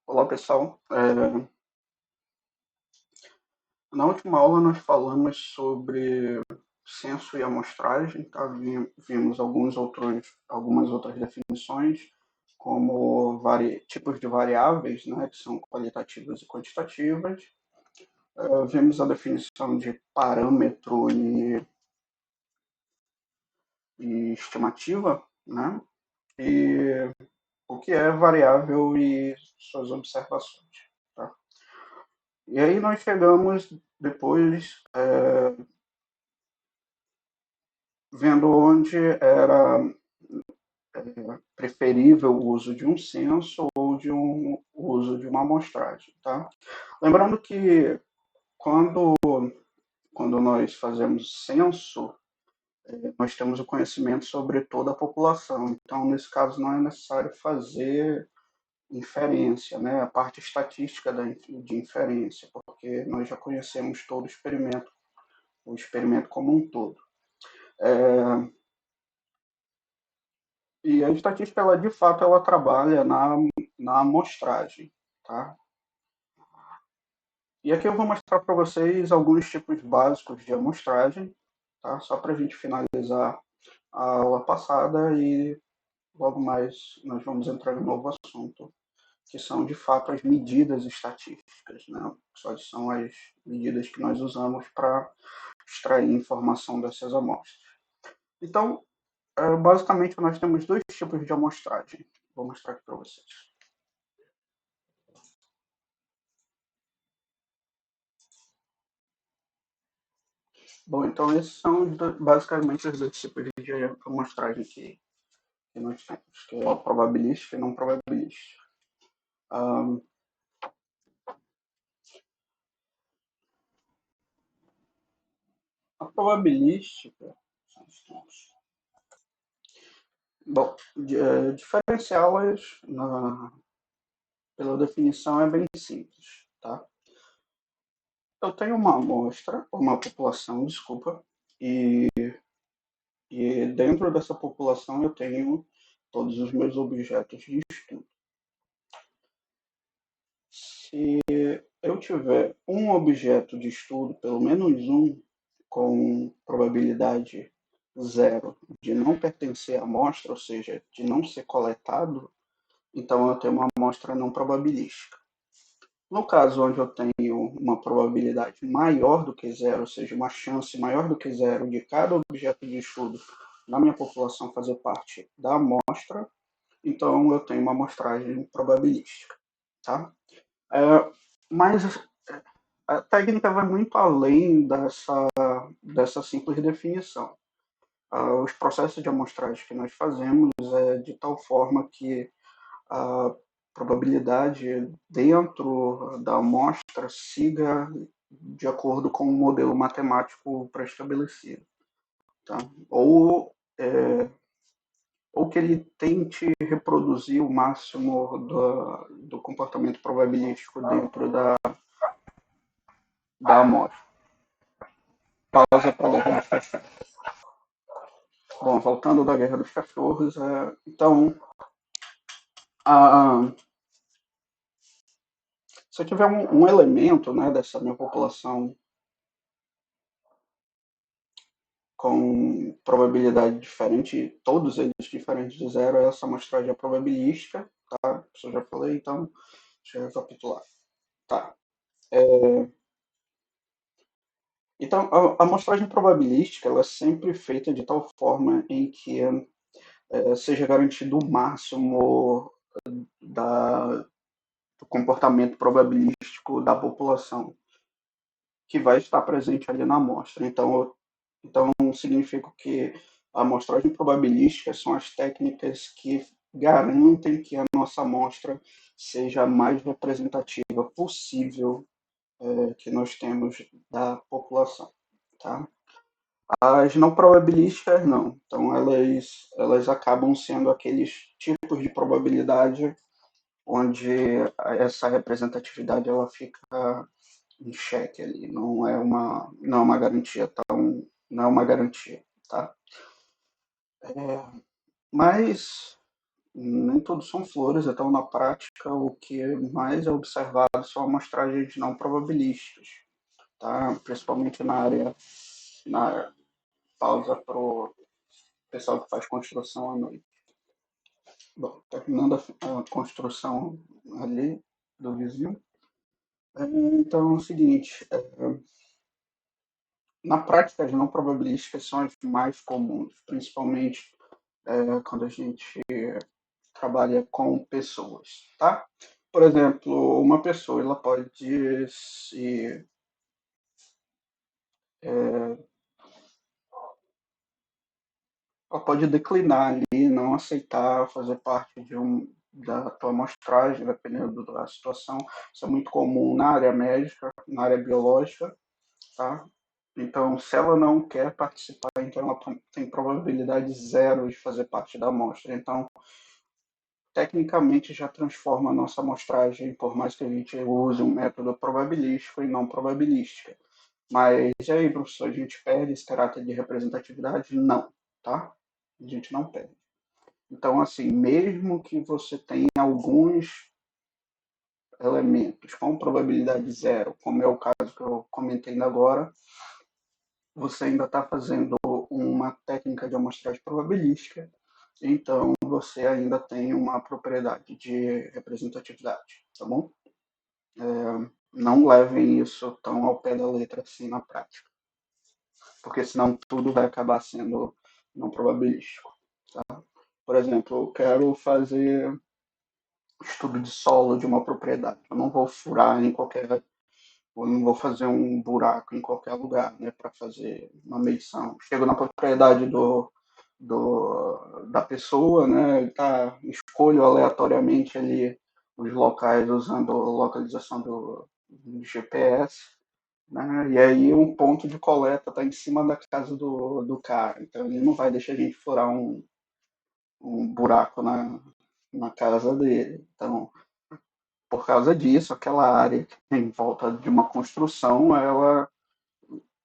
Olá, pessoal. Na última aula nós falamos sobre censo e amostragem, tá? Vimos algumas outras definições, como tipos de variáveis, né, que são qualitativas e quantitativas. Vimos a definição de parâmetro e estimativa, né? E o que é variável e suas observações, tá? E aí nós chegamos depois vendo onde era preferível o uso de um censo ou de o uso de uma amostragem, tá? Lembrando que quando, quando nós fazemos censo, nós temos o conhecimento sobre toda a população. Então, nesse caso, não é necessário fazer inferência, né? A parte estatística de inferência, porque nós já conhecemos todo o experimento como um todo. E a estatística, ela de fato, ela trabalha na amostragem, tá? E aqui eu vou mostrar para vocês alguns tipos básicos de amostragem, tá? Só para a gente finalizar a aula passada e logo mais nós vamos entrar em um novo assunto, que são de fato as medidas estatísticas, né? São as medidas que nós usamos para extrair informação dessas amostras. Então, basicamente nós temos dois tipos de amostragem. Vou mostrar aqui para vocês. Bom, então esses são basicamente os dois tipos de amostragem que nós temos, que é a probabilística e não probabilística. Um, a probabilística, bom, diferenciá-las pela definição é bem simples, tá? Eu tenho uma amostra, uma população, desculpa, e, e dentro dessa população eu tenho todos os meus objetos de estudo. Se eu tiver um objeto de estudo, pelo menos um, com probabilidade zero de não pertencer à amostra, ou seja, de não ser coletado, então eu tenho uma amostra não probabilística. No caso onde eu tenho uma probabilidade maior do que zero, ou seja, uma chance maior do que zero de cada objeto de estudo na minha população fazer parte da amostra, então eu tenho uma amostragem probabilística, tá? É, mas a técnica vai muito além dessa simples definição. Os processos de amostragem que nós fazemos é de tal forma que a probabilidade dentro da amostra siga de acordo com um modelo matemático pré-estabelecido. Tá? Ou que ele tente reproduzir o máximo do comportamento probabilístico dentro da amostra. Pausa para a Guerra dos Cachorros. Bom, voltando da Guerra dos Cachorros, então, a, se eu tiver um elemento, né, dessa minha população com probabilidade diferente, todos eles diferentes de zero, essa amostragem é probabilística, tá? Isso eu já falei, então, deixa eu recapitular. Tá. Então, a amostragem probabilística, ela é sempre feita de tal forma em que seja garantido o máximo da, do comportamento probabilístico da população que vai estar presente ali na amostra. Então significa que a amostragem probabilística são as técnicas que garantem que a nossa amostra seja a mais representativa possível que nós temos da população. Tá? As não probabilísticas, não. Então, elas acabam sendo aqueles tipos de probabilidade onde essa representatividade ela fica em xeque ali, não é uma garantia, não é uma garantia, tá? Mas nem tudo são flores, então na prática o que mais é observado são amostragens não probabilísticas, tá? Principalmente na pausa para o pessoal que faz construção à noite. Bom, terminando a construção ali do vizinho. Então é o seguinte, na prática as não probabilísticas são as mais comuns, principalmente quando a gente trabalha com pessoas, tá? Por exemplo, uma pessoa ela pode se é, ela pode declinar ali, não aceitar fazer parte da tua amostragem, dependendo da situação. Isso é muito comum na área médica, na área biológica, tá? Então, se ela não quer participar, então ela tem probabilidade zero de fazer parte da amostra. Então, tecnicamente já transforma a nossa amostragem, por mais que a gente use um método probabilístico e não probabilística. Mas e aí, professor, a gente perde esse caráter de representatividade? Não, tá? A gente não perde. Então, assim, mesmo que você tenha alguns elementos com probabilidade zero, como é o caso que eu comentei ainda agora, você ainda está fazendo uma técnica de amostragem probabilística, então você ainda tem uma propriedade de representatividade, tá bom? Não levem isso tão ao pé da letra assim na prática, porque senão tudo vai acabar sendo não probabilístico. Por exemplo, eu quero fazer estudo de solo de uma propriedade. Eu não vou furar em qualquer, eu não vou fazer um buraco em qualquer lugar, né, para fazer uma medição. Chego na propriedade da pessoa, né, tá, escolho aleatoriamente ali os locais usando a localização do GPS, né, e aí um ponto de coleta está em cima da casa do cara, então ele não vai deixar a gente furar um buraco na casa dele. Então, por causa disso, aquela área que tem em volta de uma construção, ela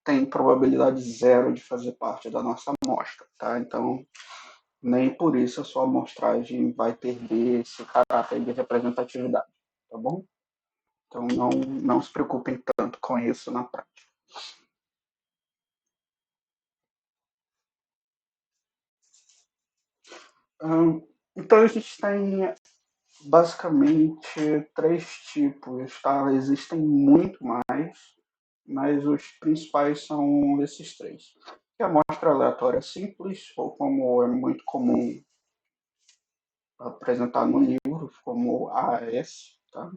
tem probabilidade zero de fazer parte da nossa amostra, tá? Então, nem por isso a sua amostragem vai perder esse caráter de representatividade, tá bom? Então, não se preocupem tanto com isso na prática. Então, a gente tem basicamente três tipos, tá? Existem muito mais, mas os principais são esses três. A amostra aleatória simples, ou como é muito comum apresentar no livro, como AAS, tá?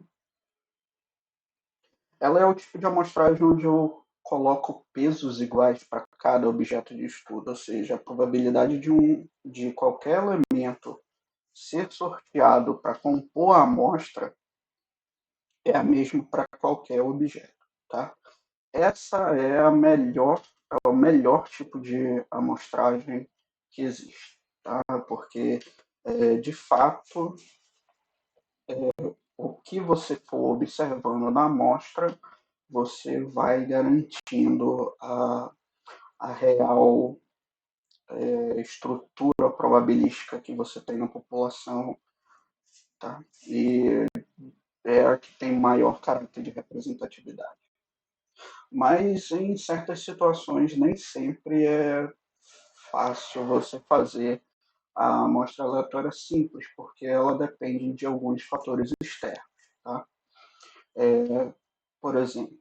Ela é o tipo de amostragem onde eu coloco pesos iguais para cada objeto de estudo, ou seja, a probabilidade de qualquer elemento ser sorteado para compor a amostra é a mesma para qualquer objeto, tá? Essa é é o melhor tipo de amostragem que existe, tá? Porque, de fato, o que você for observando na amostra, você vai garantindo a real estrutura probabilística que você tem na população, tá? E é a que tem maior caráter de representatividade. Mas em certas situações nem sempre é fácil você fazer a amostra aleatória simples, porque ela depende de alguns fatores externos. Tá? Por exemplo,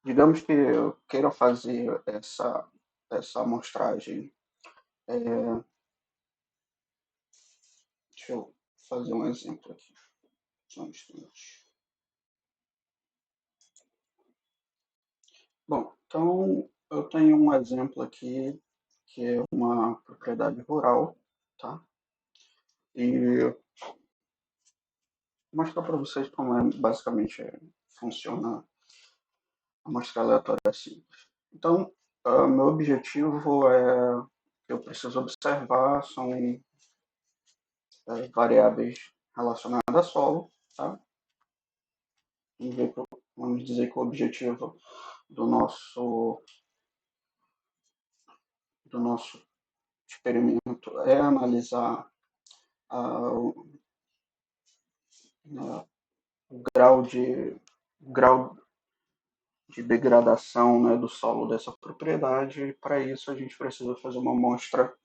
digamos que eu queira fazer essa amostragem. Deixa eu fazer um exemplo aqui. Só um instante. Bom, então eu tenho um exemplo aqui que é uma propriedade rural, tá? E mostrar para vocês como basicamente funciona a amostra aleatória simples. Então, meu objetivo é que eu preciso observar são variáveis relacionadas a solo, tá? Vamos dizer que o objetivo do nosso experimento é analisar o grau de degradação, né, do solo dessa propriedade, e para isso a gente precisa fazer uma amostra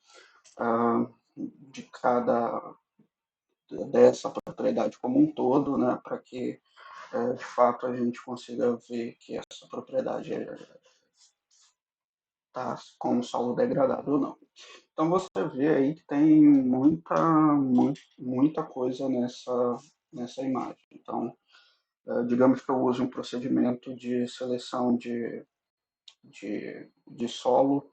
de cada dessa propriedade como um todo, né, para que de fato a gente consiga ver que essa propriedade está com o solo degradado ou não. Então você vê aí que tem muita coisa nessa imagem. Então, digamos que eu use um procedimento de seleção de solo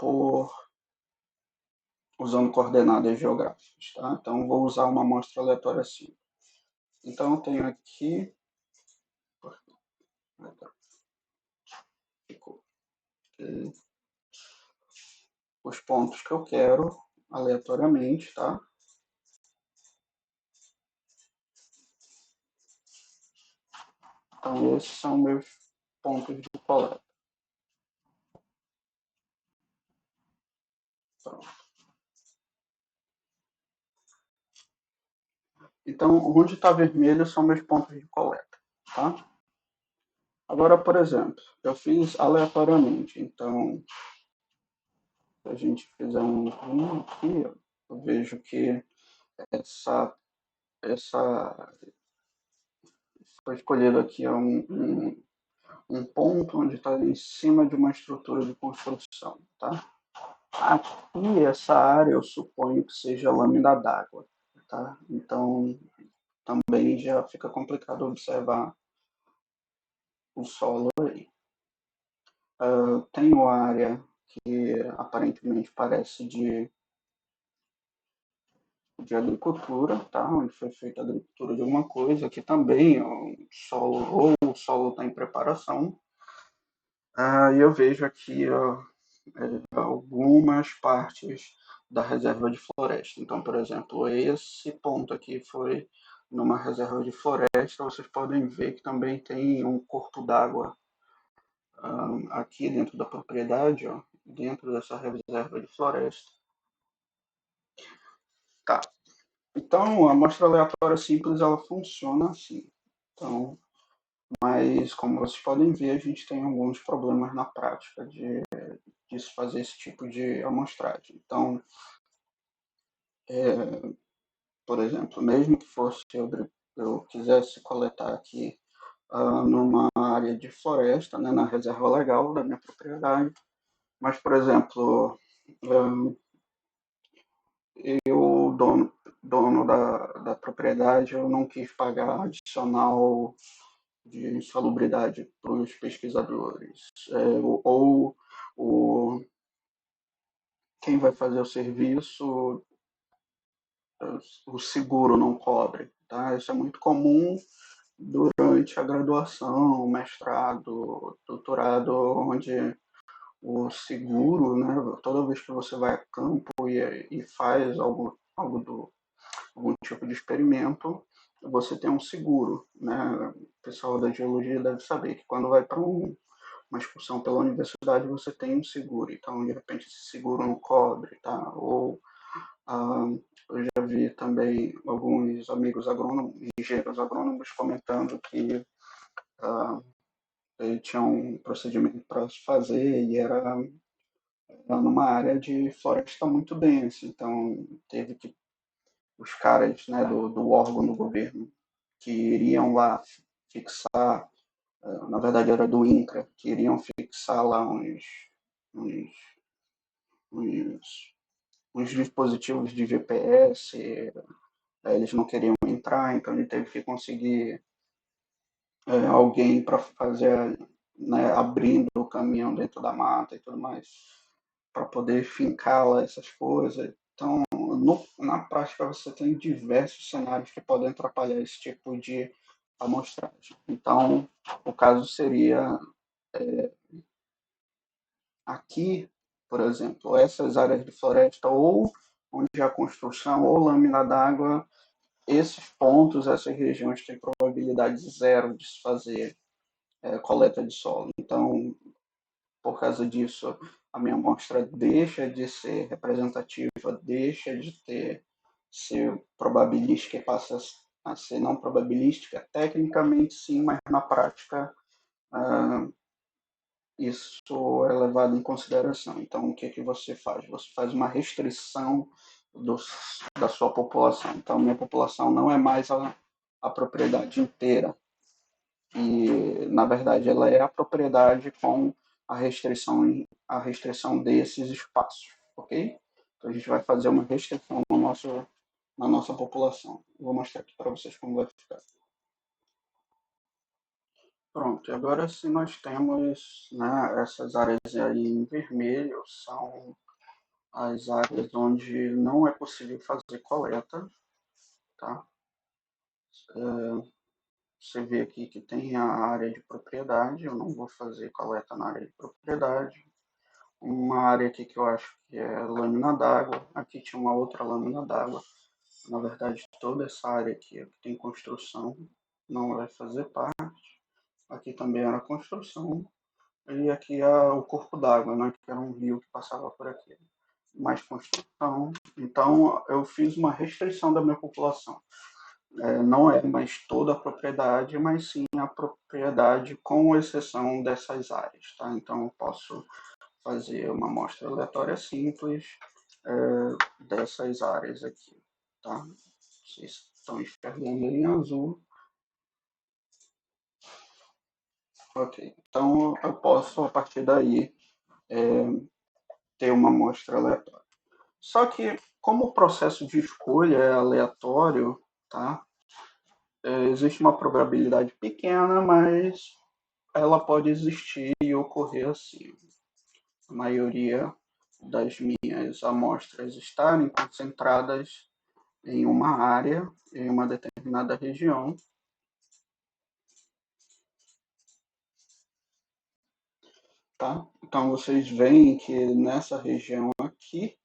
usando coordenadas geográficas. Tá? Então, vou usar uma amostra aleatória assim. Então, eu tenho aqui os pontos que eu quero aleatoriamente, tá? Então, esses são meus pontos de coleta. Pronto. Então, onde está vermelho são meus pontos de coleta, tá? Agora, por exemplo, eu fiz aleatoriamente. Então, se a gente fizer um zoom aqui, eu vejo que essa foi escolhido aqui um ponto onde está em cima de uma estrutura de construção, tá? Aqui, essa área, eu suponho que seja lâmina d'água, tá? Então, também já fica complicado observar o solo aí. Tem uma área que aparentemente parece de agricultura, tá? Onde foi feita a agricultura de alguma coisa, aqui também ou o solo está em preparação. E eu vejo aqui algumas partes da reserva de floresta. Então, por exemplo, esse ponto aqui foi numa reserva de floresta. Vocês podem ver que também tem um corpo d'água aqui dentro da propriedade, ó, dentro dessa reserva de floresta. Tá. Então, a amostra aleatória simples, ela funciona assim. Então, mas, como vocês podem ver, a gente tem alguns problemas na prática de se fazer esse tipo de amostragem. Então, por exemplo, mesmo que fosse eu quisesse coletar aqui numa área de floresta, né, na reserva legal da minha propriedade, mas, por exemplo, eu, dono da propriedade, eu não quis pagar adicional de insalubridade para os pesquisadores, ou quem vai fazer o serviço, o seguro não cobre. Tá? Isso é muito comum durante a graduação, mestrado, doutorado, onde o seguro, né, toda vez que você vai a campo e faz algum tipo de experimento, você tem um seguro. Né? O pessoal da geologia deve saber que quando vai para uma excursão pela universidade, você tem um seguro. Então, de repente, esse seguro não cobre, tá? Ou eu já vi também alguns amigos agrônomos, engenheiros agrônomos, comentando que ele tinha um procedimento para fazer e era numa área de floresta muito densa. Então, teve que os caras, né, do órgão do governo que iriam lá fixar, na verdade era do INCRA, que iriam fixar lá uns, uns, uns dispositivos de GPS, eles não queriam entrar, então ele teve que conseguir alguém para fazer, né, abrindo o caminhão dentro da mata e tudo mais, para poder fincar lá essas coisas. Então, na prática, você tem diversos cenários que podem atrapalhar esse tipo de amostragem. Então, o caso seria aqui, por exemplo, essas áreas de floresta ou onde há construção ou lâmina d'água, esses pontos, essas regiões têm probabilidade zero de se fazer coleta de solo. Então, por causa disso, a minha amostra deixa de ser representativa, deixa de ser probabilística e passa a ser não probabilística, tecnicamente sim, mas na prática isso é levado em consideração. Então, o que, que você faz? Você faz uma restrição da sua população. Então, minha população não é mais a propriedade inteira. E, na verdade, ela é a propriedade com a restrição desses espaços, ok? Então, a gente vai fazer uma restrição na nossa população. Vou mostrar aqui para vocês como vai ficar. Pronto, agora se nós temos, né, essas áreas aí em vermelho, são as áreas onde não é possível fazer coleta, tá? Você vê aqui que tem a área de propriedade, eu não vou fazer coleta na área de propriedade. Uma área aqui que eu acho que é lâmina d'água, aqui tinha uma outra lâmina d'água. Na verdade, toda essa área aqui que tem construção não vai fazer parte. Aqui também era construção. E aqui é o corpo d'água, né, que era um rio que passava por aqui. Mais construção. Então, eu fiz uma restrição da minha população. Não é mais toda a propriedade, mas sim a propriedade com exceção dessas áreas. Tá? Então, eu posso fazer uma amostra aleatória simples dessas áreas aqui. Tá? Vocês estão enxergando em azul. Ok. Então, eu posso, a partir daí, ter uma amostra aleatória. Só que, como o processo de escolha é aleatório, tá? Existe uma probabilidade pequena, mas ela pode existir e ocorrer assim. A maioria das minhas amostras estarem concentradas em uma área, em uma determinada região. Tá? Então, vocês veem que nessa região aqui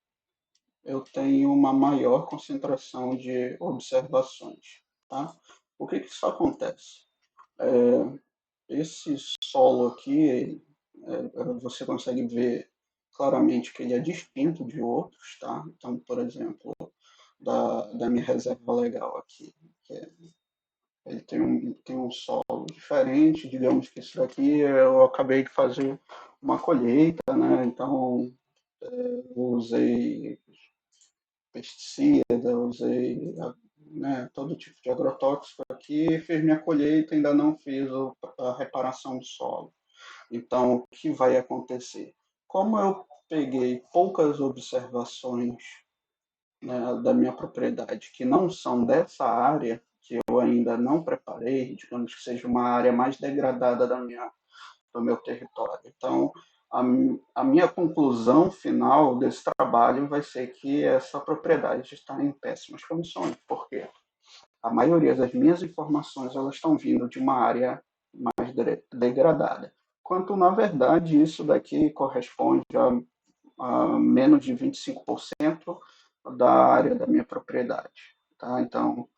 eu tenho uma maior concentração de observações. Tá? O que isso acontece? Esse solo aqui, você consegue ver claramente que ele é distinto de outros, tá? Então, por exemplo, da minha reserva legal aqui, que ele tem um solo diferente, digamos que isso daqui eu acabei de fazer uma colheita, né? Então, eu usei pesticida, usei, né, todo tipo de agrotóxico aqui, fiz minha colheita, ainda não fiz a reparação do solo. Então, o que vai acontecer? Como eu peguei poucas observações, né, da minha propriedade que não são dessa área, que eu ainda não preparei, digamos que seja uma área mais degradada do meu território. Então, a, a minha conclusão final desse trabalho vai ser que essa propriedade está em péssimas condições. Por quê? A maioria das minhas informações elas estão vindo de uma área mais degradada. Quanto, na verdade, isso daqui corresponde a menos de 25% da área da minha propriedade. Tá? Então,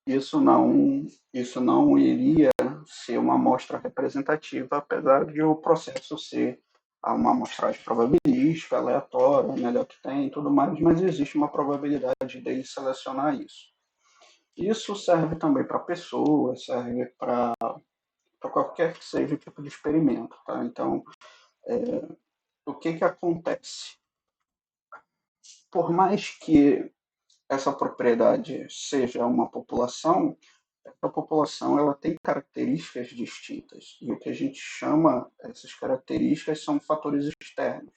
isso não iria ser uma amostra representativa, apesar de o processo ser uma amostragem probabilística, aleatória, melhor que tem e tudo mais, mas existe uma probabilidade dele selecionar isso. Isso serve também para pessoas, serve para qualquer que seja o tipo de experimento. Tá? Então, o que acontece? Por mais que essa propriedade seja uma população, a população ela tem características distintas. E o que a gente chama essas características são fatores externos.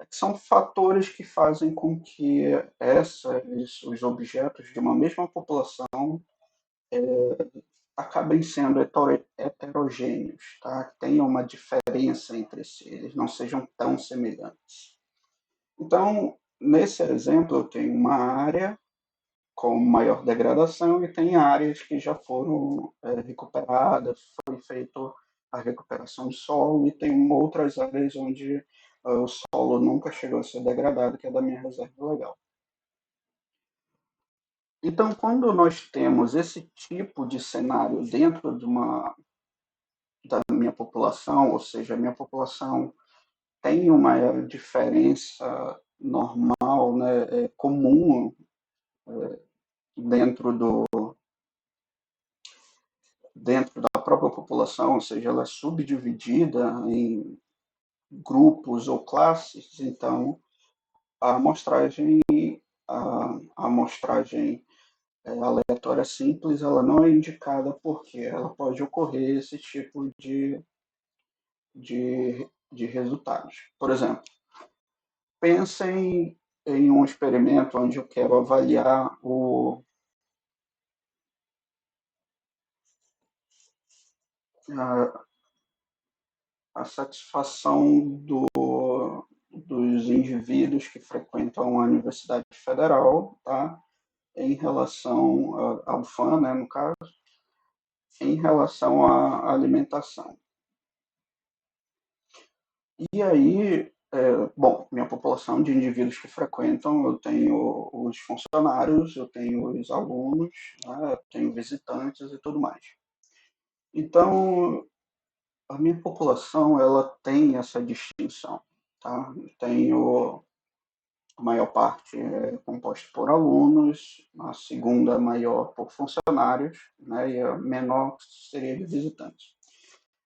São fatores que fazem com que os objetos de uma mesma população acabem sendo heterogêneos, tá? Tenham uma diferença entre si, eles não sejam tão semelhantes. Então, nesse exemplo, eu tenho uma área com maior degradação e tem áreas que já foram recuperadas, foi feita a recuperação do solo e tem outras áreas onde o solo nunca chegou a ser degradado, que é da minha reserva legal. Então, quando nós temos esse tipo de cenário dentro da minha população, ou seja, a minha população tem uma diferença normal, né, comum dentro dentro da própria população, ou seja, ela é subdividida em grupos ou classes, então a amostragem, a amostragem aleatória simples, ela não é indicada porque ela pode ocorrer esse tipo de resultados. Por exemplo, pensem em um experimento onde eu quero avaliar a, a satisfação dos indivíduos que frequentam a Universidade Federal, tá? Em relação ao FAM, né, no caso, em relação à alimentação. E aí, bom, minha população de indivíduos que frequentam, eu tenho os funcionários, eu tenho os alunos, né, eu tenho visitantes e tudo mais. Então, a minha população, ela tem essa distinção, tá? Eu tenho a maior parte é composta por alunos, a segunda maior por funcionários, né, e a menor seria de visitantes.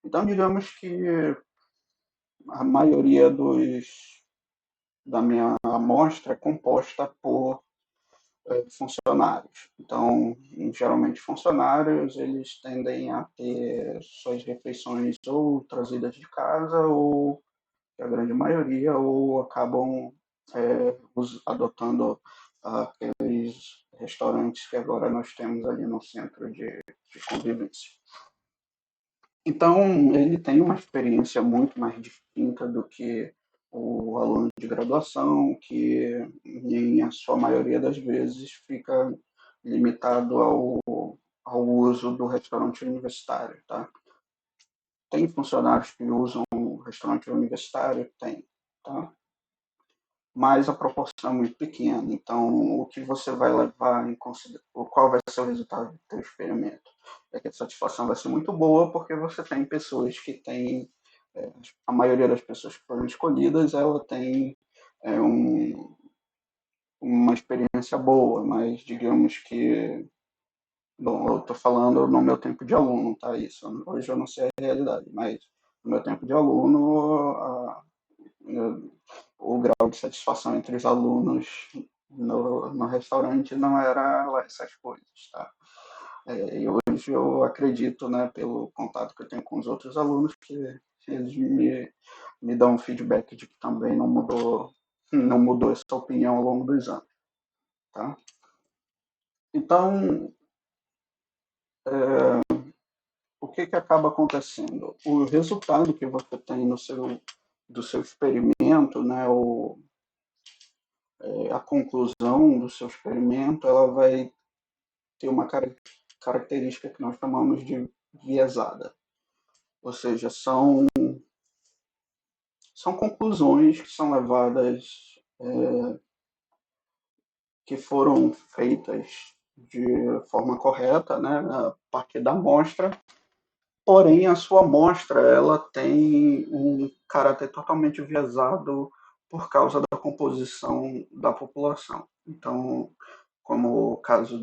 Então, digamos que a maioria da minha amostra é composta por funcionários. Então, geralmente funcionários, eles tendem a ter suas refeições ou trazidas de casa, ou a grande maioria, ou acabam adotando aqueles restaurantes que agora nós temos ali no centro de convivência. Então, ele tem uma experiência muito mais distinta do que o aluno de graduação, que em a sua maioria das vezes fica limitado ao uso do restaurante universitário, tá? Tem funcionários que usam o restaurante universitário? Tem, tá? Mas a proporção é muito pequena. Então, o que você vai levar em consideração, qual vai ser o resultado do teu experimento? É que a satisfação vai ser muito boa porque você tem pessoas que têm, a maioria das pessoas que foram escolhidas, ela tem uma experiência boa, mas digamos que, bom, eu estou falando no meu tempo de aluno, tá? Isso, hoje eu não sei a realidade, mas no meu tempo de aluno, o grau de satisfação entre os alunos no restaurante não era lá essas coisas, tá? E hoje eu acredito, né, pelo contato que eu tenho com os outros alunos, que eles me dão um feedback de que também não mudou essa opinião ao longo dos anos, tá? Então, o que acaba acontecendo? O resultado que você tem do seu experimento, né, a conclusão do seu experimento, ela vai ter uma característica que nós chamamos de viesada. Ou seja, são conclusões que são levadas, que foram feitas de forma correta, né, a partir da amostra, porém a sua amostra ela tem um caráter totalmente viesado por causa da composição da população. Então, como o caso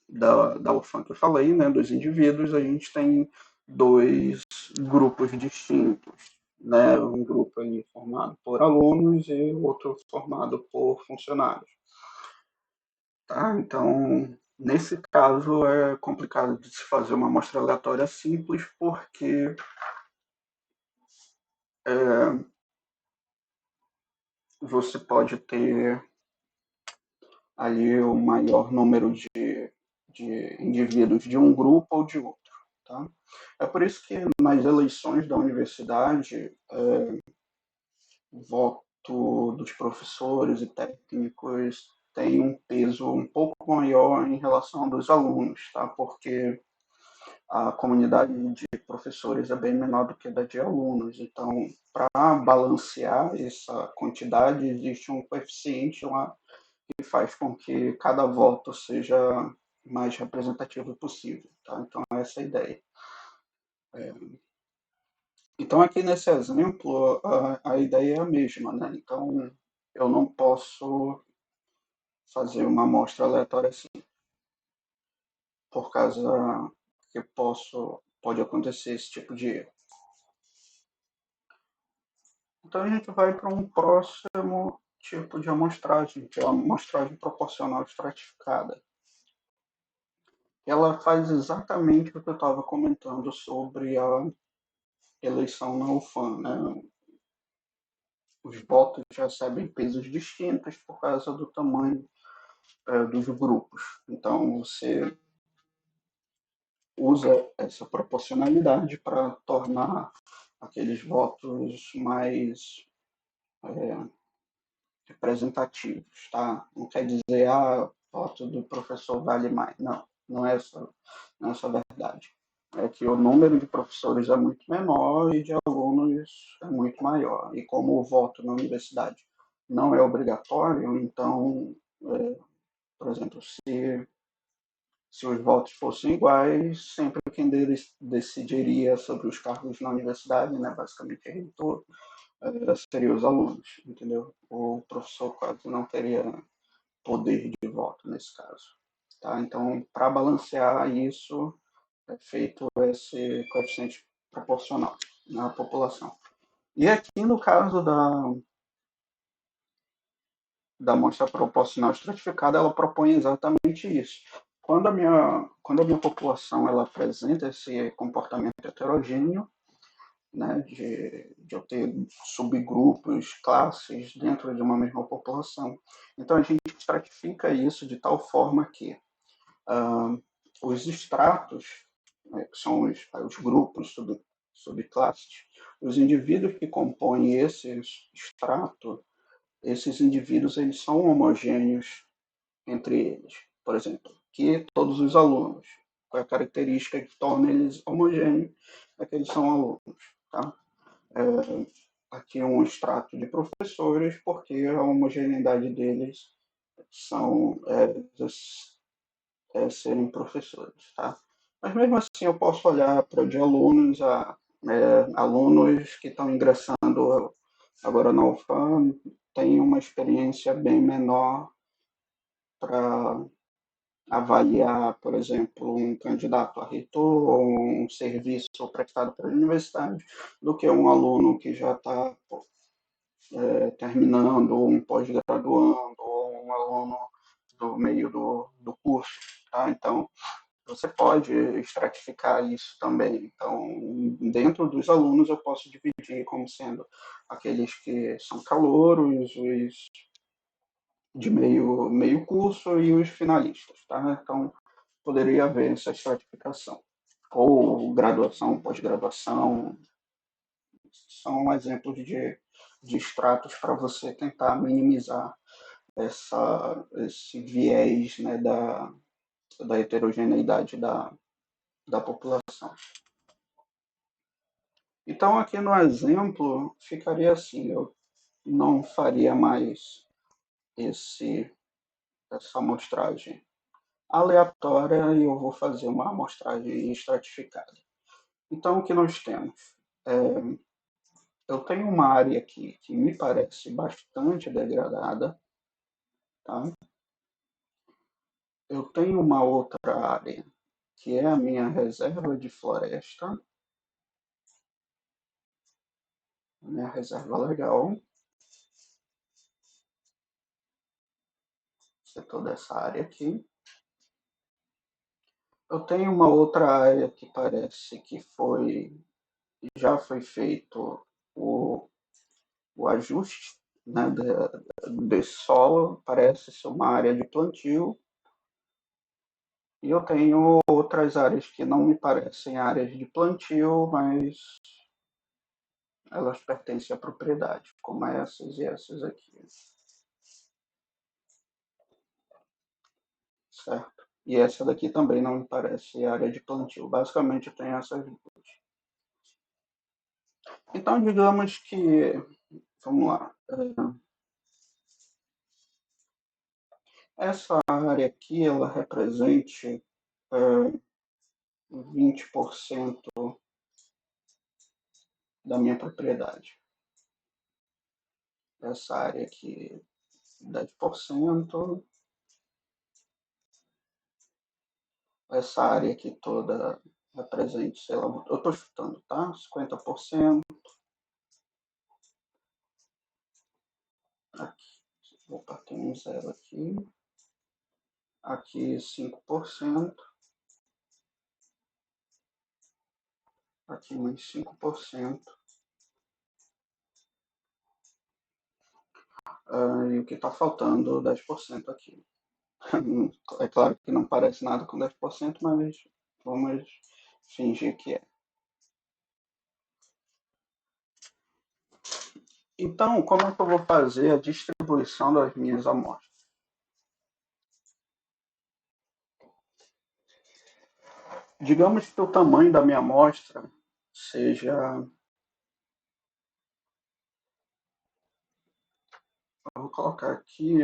da UFAM que eu falei, né, dos indivíduos, a gente tem dois grupos distintos, né, um grupo ali formado por alunos e outro formado por funcionários. Tá? Então, nesse caso, é complicado de se fazer uma amostra aleatória simples, porque você pode ter ali o maior número de indivíduos de um grupo ou de outro. Tá? É por isso que nas eleições da universidade, o voto dos professores e técnicos tem um peso um pouco maior em relação dos alunos, tá? Porque a comunidade de professores é bem menor do que a da de alunos. Então, para balancear essa quantidade, existe um coeficiente lá que faz com que cada voto seja mais representativo possível. Tá? Então, essa é a ideia. Então, aqui nesse exemplo, a ideia é a mesma, né? Então, eu não posso fazer uma amostra aleatória assim, por causa que pode acontecer esse tipo de erro. Então, a gente vai para um próximo tipo de amostragem, que é a amostragem proporcional estratificada. Ela faz exatamente o que eu estava comentando sobre a eleição na UFAM, né? Os votos recebem pesos distintos por causa do tamanho dos grupos. Então, você usa essa proporcionalidade para tornar aqueles votos mais representativos, tá? Não quer dizer, o voto do professor vale mais. Não, não é essa a verdade. É que o número de professores é muito menor e de alunos é muito maior. E como o voto na universidade não é obrigatório, então, por exemplo, se os votos fossem iguais, sempre quem decidiria sobre os cargos na universidade, né, basicamente reitor, seria os alunos, entendeu? O professor quase não teria poder de voto nesse caso. Tá? Então, para balancear isso, é feito esse coeficiente proporcional na população. E aqui, no caso da amostra proporcional estratificada, ela propõe exatamente isso. Quando a minha população ela apresenta esse comportamento heterogêneo, né, de eu ter subgrupos, classes dentro de uma mesma população. Então, a gente estratifica isso de tal forma que ah, os estratos, né, que são os grupos, subclasses, os indivíduos que compõem esse extrato, esses indivíduos eles são homogêneos entre eles. Por exemplo, que todos os alunos. Qual é a característica que torna eles homogêneos? É que eles são alunos. Tá? Aqui um extrato de professores, porque a homogeneidade deles são serem professores, tá? Mas mesmo assim eu posso olhar para de alunos, alunos que estão ingressando agora na UFAM, têm uma experiência bem menor para avaliar, por exemplo, um candidato a reitor ou um serviço prestado pela universidade, do que um aluno que já está terminando, ou um pós-graduando, ou um aluno do meio do curso. Tá? Então, você pode estratificar isso também. Então, dentro dos alunos, eu posso dividir como sendo aqueles que são calouros, os de meio curso e os finalistas. Tá? Então, poderia haver essa estratificação. Ou graduação, pós-graduação, são exemplos de estratos para você tentar minimizar esse viés, né, da heterogeneidade da população. Então, aqui no exemplo, ficaria assim: eu não faria mais essa amostragem aleatória e eu vou fazer uma amostragem estratificada. Então, o que nós temos? É, eu tenho uma área aqui que me parece bastante degradada, tá? Eu tenho uma outra área que é a minha reserva de floresta, minha reserva legal, setor dessa área aqui. Eu tenho uma outra área que parece que já foi feito o, o ajuste, né, desse solo, parece ser uma área de plantio. E eu tenho outras áreas que não me parecem áreas de plantio, mas elas pertencem à propriedade, como essas e essas aqui, certo? E essa daqui também não me parece área de plantio. Basicamente, eu tenho essas duas. Então, digamos que, vamos lá, essa área aqui, ela represente 20% da minha propriedade. Essa área aqui, 10%. Essa área aqui toda represente, sei lá, eu estou chutando, tá? 50%. Aqui, opa, tem um zero aqui. Aqui 5%. Aqui mais 5%. E o que está faltando, 10% aqui. É claro que não parece nada com 10%, mas vamos fingir que é. Então, como é que eu vou fazer a distribuição das minhas amostras? Digamos que o tamanho da minha amostra seja, eu vou colocar aqui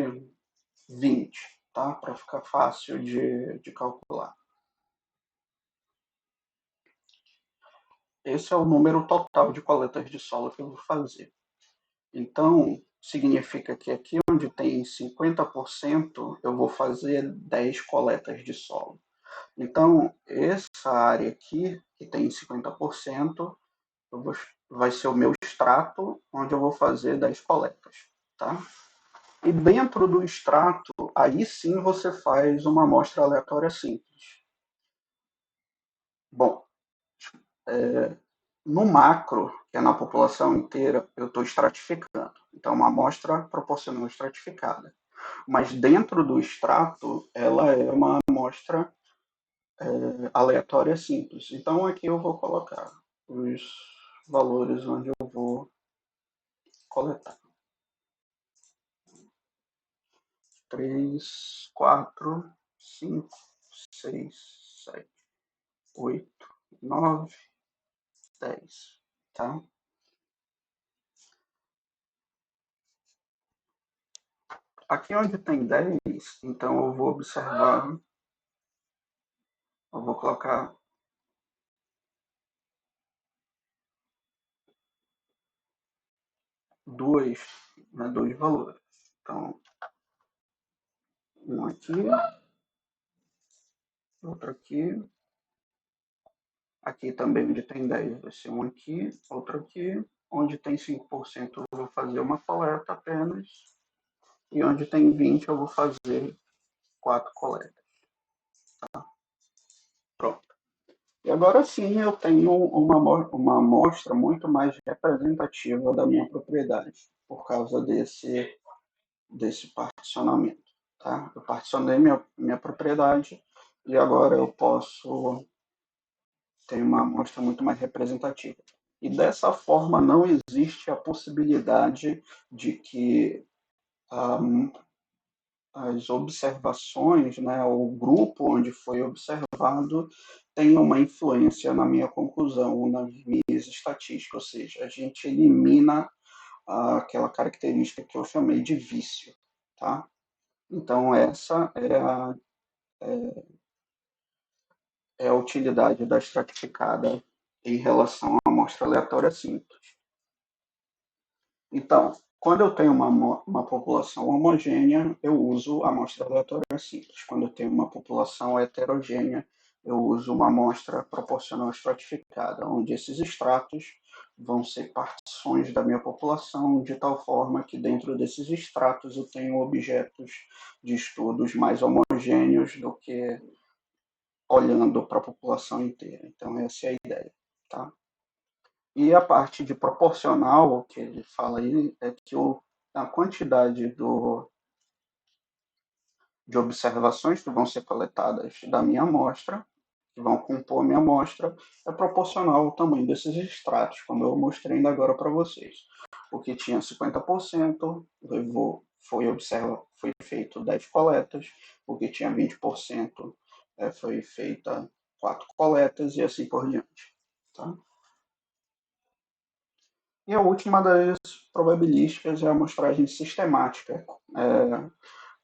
20, tá? Para ficar fácil de calcular. Esse é o número total de coletas de solo que eu vou fazer. Então, significa que aqui onde tem 50%, eu vou fazer 10 coletas de solo. Então, essa área aqui, que tem 50%, vai ser o meu extrato, onde eu vou fazer 10 coletas. Tá? E dentro do extrato, aí sim você faz uma amostra aleatória simples. Bom, no macro, que é na população inteira, eu estou estratificando. Então, uma amostra proporcional estratificada. Mas dentro do extrato, ela é uma amostra aleatória simples. Então, aqui eu vou colocar os valores onde eu vou coletar. 3, 4, 5, 6, 7, 8, 9, 10. Tá? Aqui onde tem 10, então eu vou observar, eu vou colocar dois, né, dois valores. Então, um aqui, outro aqui. Aqui também onde tem 10 vai ser um aqui, outro aqui. Onde tem 5% eu vou fazer uma coleta apenas. E onde tem 20 eu vou fazer 4 coletas. Tá? Pronto. E agora sim eu tenho uma amostra muito mais representativa da minha propriedade, por causa desse particionamento. Tá? Eu particionei minha propriedade e agora eu posso ter uma amostra muito mais representativa. E dessa forma não existe a possibilidade de que as observações, né, o grupo onde foi observado, tenha uma influência na minha conclusão, nas minhas estatísticas, ou seja, a gente elimina aquela característica que eu chamei de vício. Tá? Então, essa é a utilidade da estratificada em relação à amostra aleatória simples. Então, quando eu tenho uma população homogênea, eu uso a amostra aleatória simples. Quando eu tenho uma população heterogênea, eu uso uma amostra proporcional estratificada, onde esses extratos vão ser partições da minha população, de tal forma que dentro desses extratos eu tenho objetos de estudos mais homogêneos do que olhando para a população inteira. Então, essa é a ideia. Tá? E a parte de proporcional, que ele fala aí, é que a quantidade de observações que vão ser coletadas da minha amostra, que vão compor a minha amostra, é proporcional ao tamanho desses extratos, como eu mostrei ainda agora para vocês. O que tinha 50% foi feito 10 coletas, o que tinha 20% foi feita 4 coletas e assim por diante. Tá? E a última das probabilísticas é a amostragem sistemática.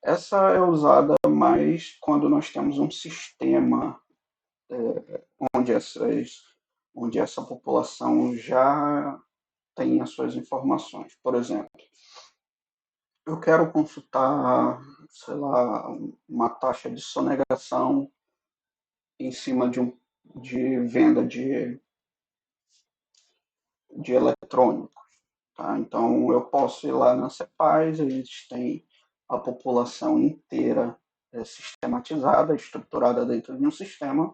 Essa é usada mais quando nós temos um sistema onde onde essa população já tem as suas informações. Por exemplo, eu quero consultar, sei lá, uma taxa de sonegação em cima de venda de eletrônicos. Tá? Então, eu posso ir lá na CEPAS, eles têm a população inteira sistematizada, estruturada dentro de um sistema,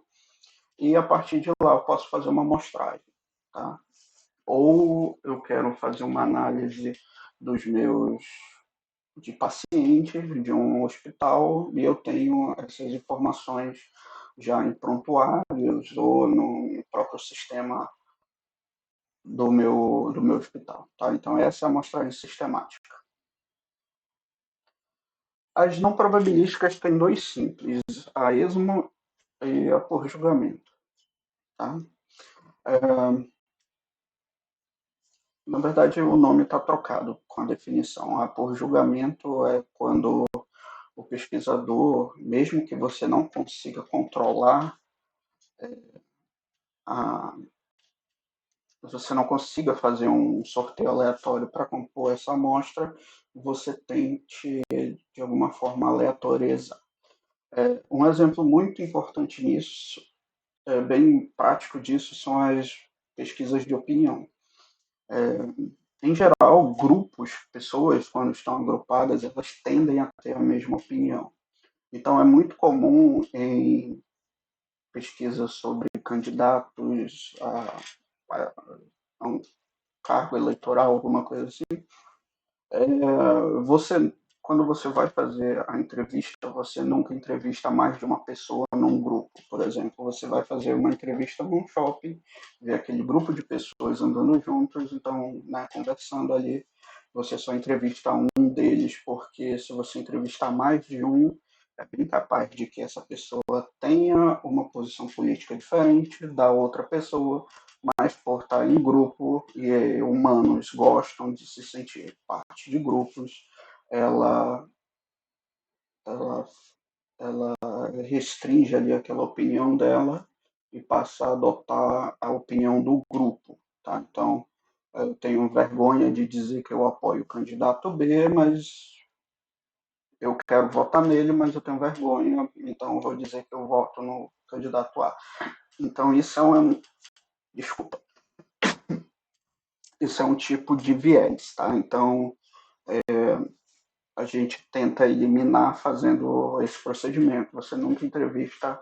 e a partir de lá eu posso fazer uma amostragem. Tá? Ou eu quero fazer uma análise dos meus de pacientes de um hospital e eu tenho essas informações já em prontuários ou no próprio sistema do meu hospital. Tá? Então, essa é a amostragem sistemática. As não probabilísticas têm dois simples, a esmo e a por julgamento. Tá? Na verdade, o nome está trocado com a definição. A por julgamento é quando o pesquisador, mesmo que você não consiga controlar a, você não consiga fazer um sorteio aleatório para compor essa amostra, você tente, de alguma forma, aleatorizar. Um exemplo muito importante nisso, bem prático disso, são as pesquisas de opinião. Em geral, grupos, pessoas, quando estão agrupadas, elas tendem a ter a mesma opinião. Então, é muito comum em pesquisas sobre candidatos a um cargo eleitoral, alguma coisa assim, você, quando você vai fazer a entrevista, você nunca entrevista mais de uma pessoa num grupo. Por exemplo, você vai fazer uma entrevista num shopping, ver aquele grupo de pessoas andando juntos, então, né, conversando ali, você só entrevista um deles, porque se você entrevistar mais de um, é bem capaz de que essa pessoa tenha uma posição política diferente da outra pessoa, mas por estar em grupo e humanos gostam de se sentir parte de grupos, ela, ela, ela restringe ali aquela opinião dela e passa a adotar a opinião do grupo. Tá? Então, eu tenho vergonha de dizer que eu apoio o candidato B, mas eu quero votar nele, mas eu tenho vergonha, então eu vou dizer que eu voto no candidato A. Então, desculpa, isso é um tipo de viés, tá? Então, a gente tenta eliminar fazendo esse procedimento. Você nunca entrevista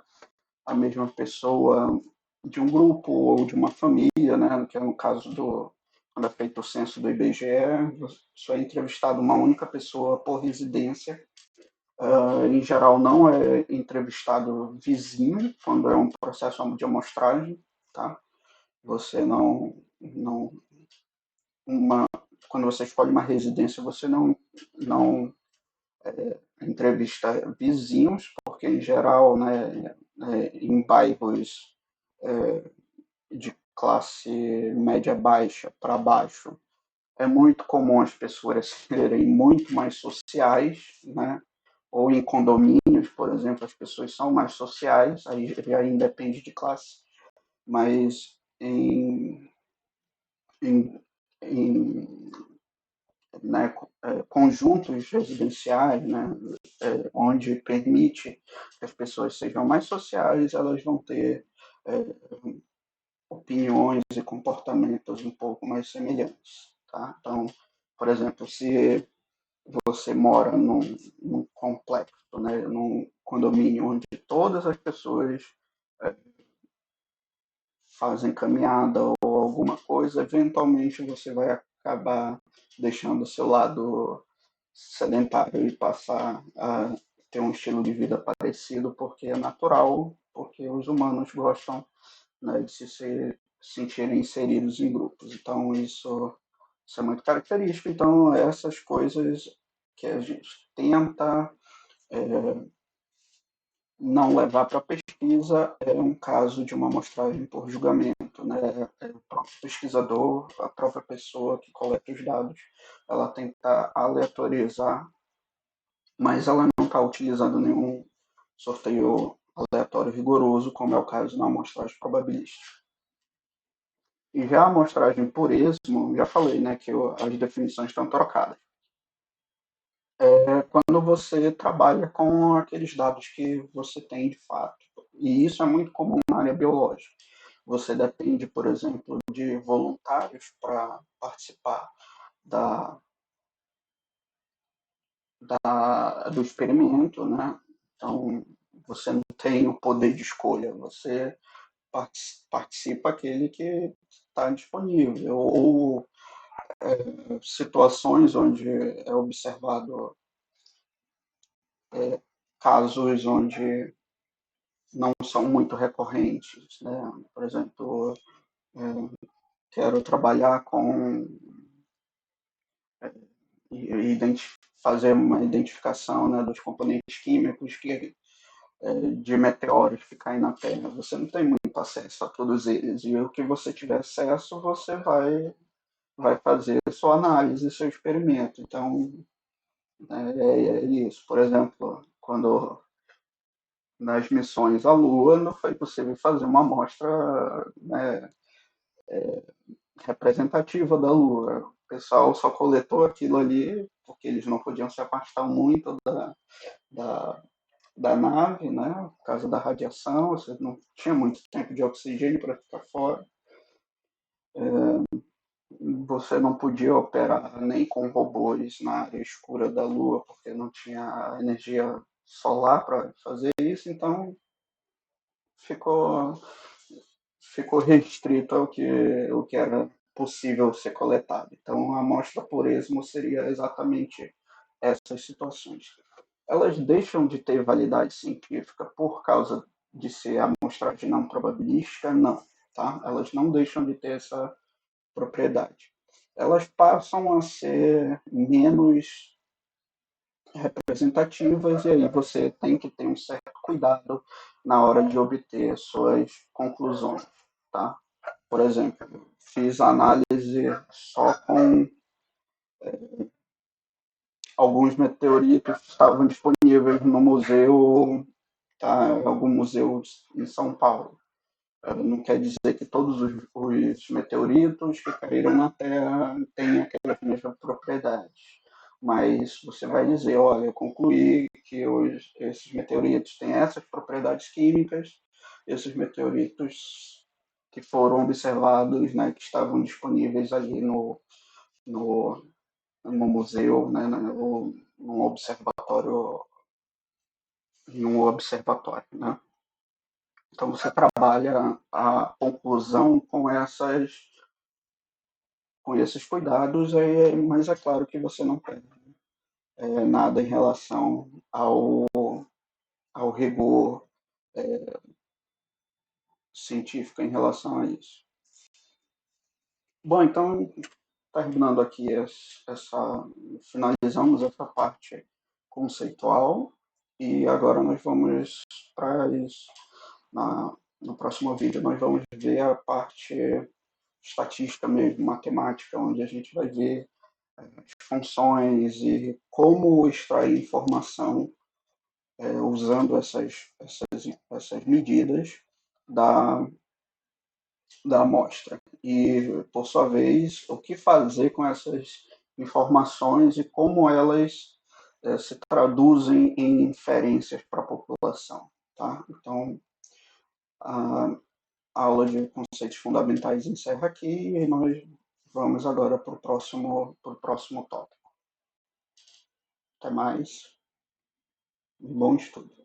a mesma pessoa de um grupo ou de uma família, né? Que é no caso quando é feito o censo do IBGE, só é entrevistado uma única pessoa por residência. Em geral, não é entrevistado vizinho, quando é um processo de amostragem, tá? Você não uma, quando você escolhe uma residência, você não entrevista vizinhos, porque em geral, né, em bairros de classe média baixa para baixo, é muito comum as pessoas serem muito mais sociais, né? Ou em condomínios, por exemplo, as pessoas são mais sociais, aí já independe de classe, mas em, em né, conjuntos residenciais, né, onde permite que as pessoas sejam mais sociais, elas vão ter é, opiniões e comportamentos um pouco mais semelhantes. Tá? Então, por exemplo, se você mora num complexo, né, num condomínio onde todas as pessoas fazem caminhada ou alguma coisa, eventualmente você vai acabar deixando o seu lado sedentário e passar a ter um estilo de vida parecido, porque é natural, porque os humanos gostam, né, de se sentirem inseridos em grupos. Então, isso é muito característico. Então, essas coisas que a gente tenta não levar para pesquisa é um caso de uma amostragem por julgamento, né? O próprio pesquisador, a própria pessoa que coleta os dados, ela tenta aleatorizar, mas ela não está utilizando nenhum sorteio aleatório rigoroso, como é o caso na amostragem probabilística. E já a amostragem por esmo, já falei, né, que as definições estão trocadas. É quando você trabalha com aqueles dados que você tem de fato. E isso é muito comum na área biológica. Você depende, por exemplo, de voluntários para participar da, do experimento, né? Então, você não tem o poder de escolha, você participa aquele que está disponível. Ou situações onde é observado casos onde não são muito recorrentes, né? Por exemplo, quero trabalhar com fazer uma identificação, né, dos componentes químicos de meteoros que caem na Terra. Você não tem muito acesso a todos eles e o que você tiver acesso, você vai fazer sua análise, seu experimento. Então, é isso. Por exemplo, quando nas missões à Lua não foi possível fazer uma amostra, né, representativa da Lua. O pessoal só coletou aquilo ali porque eles não podiam se afastar muito da, da nave, né, por causa da radiação, você não tinha muito tempo de oxigênio para ficar fora. Você não podia operar nem com robôs na área escura da Lua, porque não tinha energia solar para fazer isso, então ficou, ficou restrito o que era possível ser coletado. Então, a amostra por esmo seria exatamente essas situações. Elas deixam de ter validade científica por causa de ser amostragem não probabilística? Não. Tá? Elas não deixam de ter essa propriedade. Elas passam a ser menos representativas e aí você tem que ter um certo cuidado na hora de obter suas conclusões. Tá? Por exemplo, fiz análise só com alguns meteoritos que estavam disponíveis no museu, tá? Algum museu em São Paulo. Não quer dizer que todos os meteoritos que caíram na Terra têm aquelas mesmas propriedades. Mas você vai dizer, olha, eu concluí que esses meteoritos têm essas propriedades químicas, esses meteoritos que foram observados, né, que estavam disponíveis ali no, no museu, né, no observatório, no observatório, né? Então você trabalha a conclusão com esses cuidados, mas é claro que você não tem nada em relação ao rigor científico em relação a isso. Bom, então terminando aqui finalizamos essa parte conceitual e agora nós vamos para no próximo vídeo nós vamos ver a parte estatística mesmo, matemática, onde a gente vai ver funções e como extrair informação usando essas medidas da, da amostra. E, por sua vez, o que fazer com essas informações e como elas se traduzem em inferências para a população. Tá? Então, a aula de conceitos fundamentais encerra aqui e nós vamos agora para o próximo tópico. Até mais. Bom estudo.